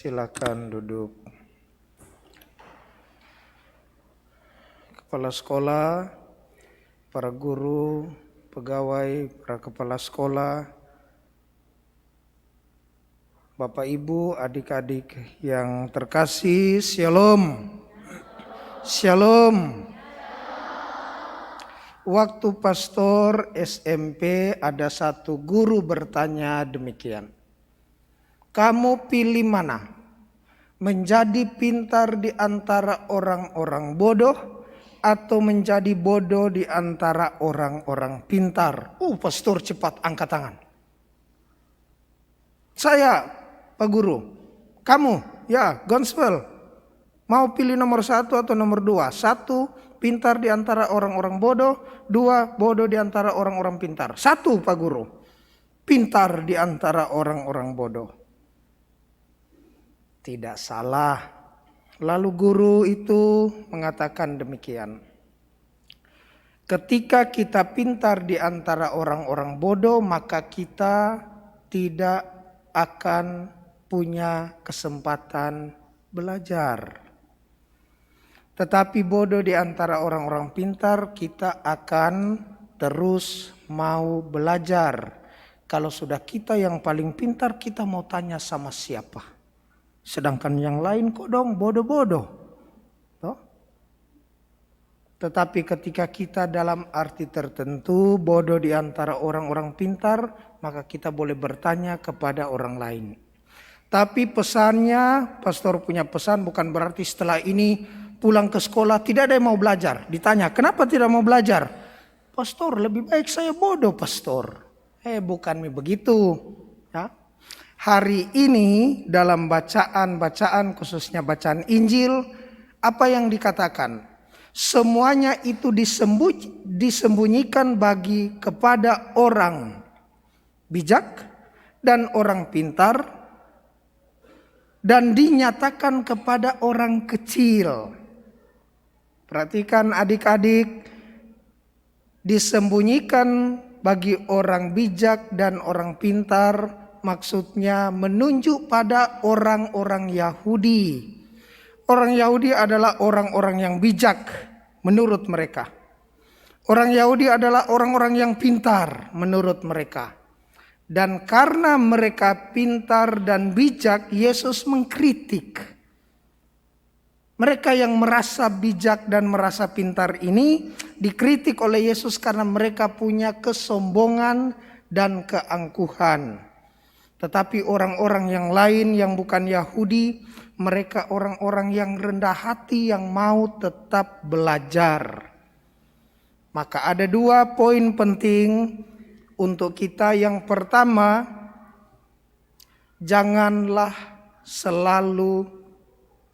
Silakan duduk. Kepala sekolah, para guru, pegawai, para kepala sekolah, Bapak Ibu, adik-adik yang terkasih, Shalom. Shalom. Waktu pastor SMP ada satu guru bertanya demikian. Kamu pilih mana? Menjadi pintar di antara orang-orang bodoh atau menjadi bodoh di antara orang-orang pintar? Pastor cepat angkat tangan. Saya, Pak Guru. Kamu, ya, Gonsvel. Mau pilih nomor 1 atau nomor 2? 1, pintar di antara orang-orang bodoh. 2, bodoh di antara orang-orang pintar. 1, Pak Guru. Pintar di antara orang-orang bodoh. Tidak salah. Lalu guru itu mengatakan demikian. Ketika kita pintar di antara orang-orang bodoh, maka kita tidak akan punya kesempatan belajar. Tetapi bodoh di antara orang-orang pintar, kita akan terus mau belajar. Kalau sudah kita yang paling pintar, kita mau tanya sama siapa? Sedangkan yang lain kok dong bodoh-bodoh. Tetapi ketika kita dalam arti tertentu bodoh di antara orang-orang pintar, maka kita boleh bertanya kepada orang lain. Tapi pesannya, pastor punya pesan bukan berarti setelah ini pulang ke sekolah tidak ada yang mau belajar. Ditanya, kenapa tidak mau belajar? Pastor, lebih baik saya bodoh, pastor. Bukan begitu. Ya. Hari ini dalam bacaan khususnya bacaan Injil, apa yang dikatakan? Semuanya itu disembunyikan kepada orang bijak dan orang pintar, dan dinyatakan kepada orang kecil. Perhatikan adik-adik, disembunyikan bagi orang bijak dan orang pintar, maksudnya menunjuk pada orang-orang Yahudi. Orang Yahudi adalah orang-orang yang bijak menurut mereka. Orang Yahudi adalah orang-orang yang pintar menurut mereka. Dan karena mereka pintar dan bijak, Yesus mengkritik. Mereka yang merasa bijak dan merasa pintar ini dikritik oleh Yesus karena mereka punya kesombongan dan keangkuhan. Tetapi orang-orang yang lain yang bukan Yahudi, mereka orang-orang yang rendah hati yang mau tetap belajar. Maka ada 2 poin penting untuk kita. Yang pertama, janganlah selalu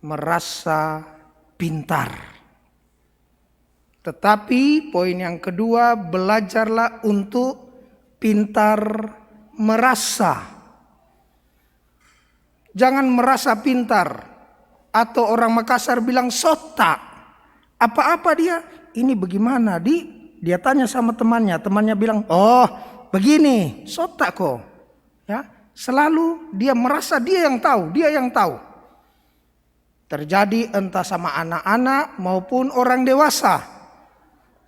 merasa pintar. Tetapi poin yang kedua, belajarlah untuk pintar merasa. Jangan merasa pintar. Atau orang Makassar bilang sota. Apa-apa dia? Ini bagaimana? Dia tanya sama temannya. Temannya bilang, oh begini, sota kok. Ya, selalu dia merasa dia yang tahu. Terjadi entah sama anak-anak maupun orang dewasa.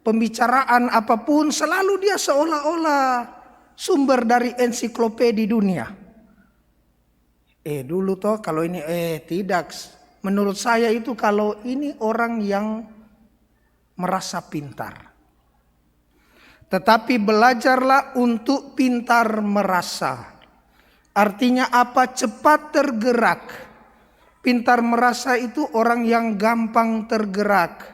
Pembicaraan apapun selalu dia seolah-olah sumber dari ensiklopedia dunia. Dulu toh kalau ini tidak. Menurut saya itu kalau ini orang yang merasa pintar. Tetapi belajarlah untuk pintar merasa. Artinya apa? Cepat tergerak. Pintar merasa itu orang yang gampang tergerak.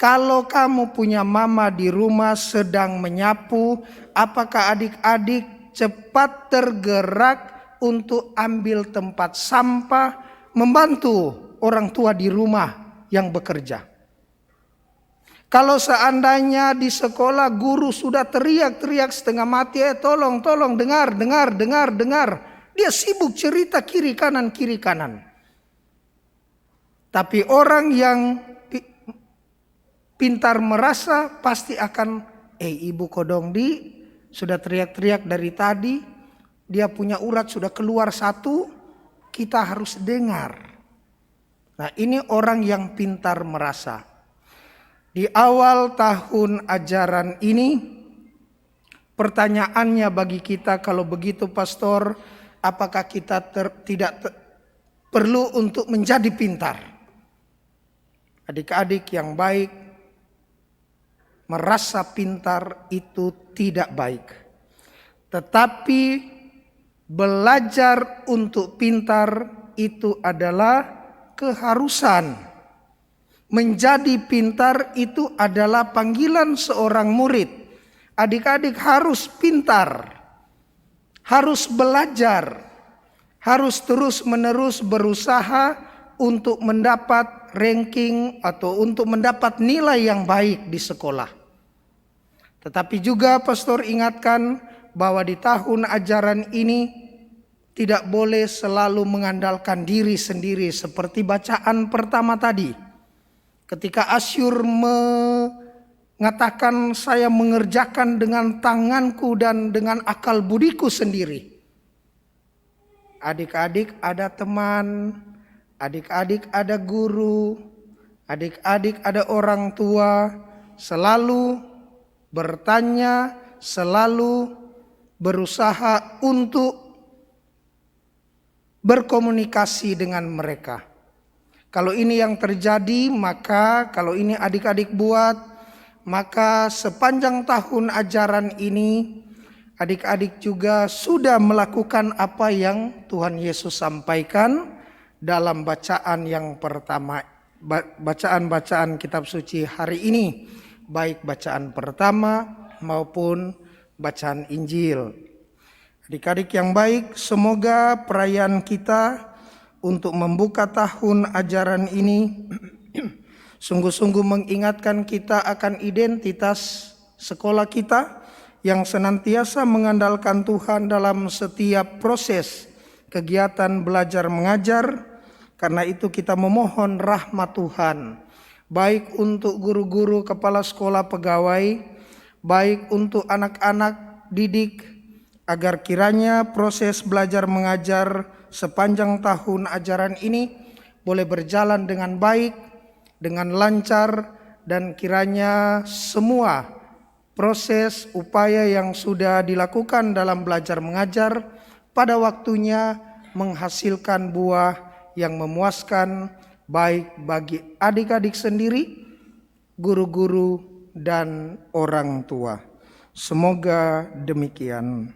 Kalau kamu punya mama di rumah sedang menyapu, apakah adik-adik cepat tergerak untuk ambil tempat sampah, membantu orang tua di rumah yang bekerja? Kalau seandainya di sekolah guru sudah teriak-teriak setengah mati, tolong, dengar. Dia sibuk cerita kiri kanan. Tapi orang yang pintar merasa pasti akan, ibu kodong sudah teriak-teriak dari tadi, dia punya urat sudah keluar 1, kita harus dengar. Nah, ini orang yang pintar merasa. Di awal tahun ajaran ini, pertanyaannya bagi kita, kalau begitu pastor, apakah kita tidak perlu untuk menjadi pintar? Adik-adik yang baik, merasa pintar itu tidak baik. Tetapi belajar untuk pintar itu adalah keharusan. Menjadi pintar itu adalah panggilan seorang murid. Adik-adik harus pintar, harus belajar, harus terus-menerus berusaha untuk mendapat ranking atau untuk mendapat nilai yang baik di sekolah. Tetapi juga pastor ingatkan bahwa di tahun ajaran ini tidak boleh selalu mengandalkan diri sendiri seperti bacaan pertama tadi. Ketika Asyur mengatakan saya mengerjakan dengan tanganku dan dengan akal budiku sendiri. Adik-adik ada teman, adik-adik ada guru, adik-adik ada orang tua, selalu bertanya, selalu berusaha untuk berkomunikasi dengan mereka. Kalau ini yang terjadi, maka kalau ini adik-adik buat, maka sepanjang tahun ajaran ini adik-adik juga sudah melakukan apa yang Tuhan Yesus sampaikan dalam bacaan yang pertama, bacaan-bacaan kitab suci hari ini, baik bacaan pertama maupun bacaan Injil. Adik-adik yang baik, semoga perayaan kita untuk membuka tahun ajaran ini sungguh-sungguh mengingatkan kita akan identitas sekolah kita yang senantiasa mengandalkan Tuhan dalam setiap proses kegiatan belajar mengajar. Karena itu kita memohon rahmat Tuhan, baik untuk guru-guru, kepala sekolah, pegawai, baik untuk anak-anak didik, agar kiranya proses belajar mengajar sepanjang tahun ajaran ini boleh berjalan dengan baik, dengan lancar, dan kiranya semua proses upaya yang sudah dilakukan dalam belajar mengajar pada waktunya menghasilkan buah yang memuaskan baik bagi adik-adik sendiri, guru-guru, dan orang tua. Semoga demikian.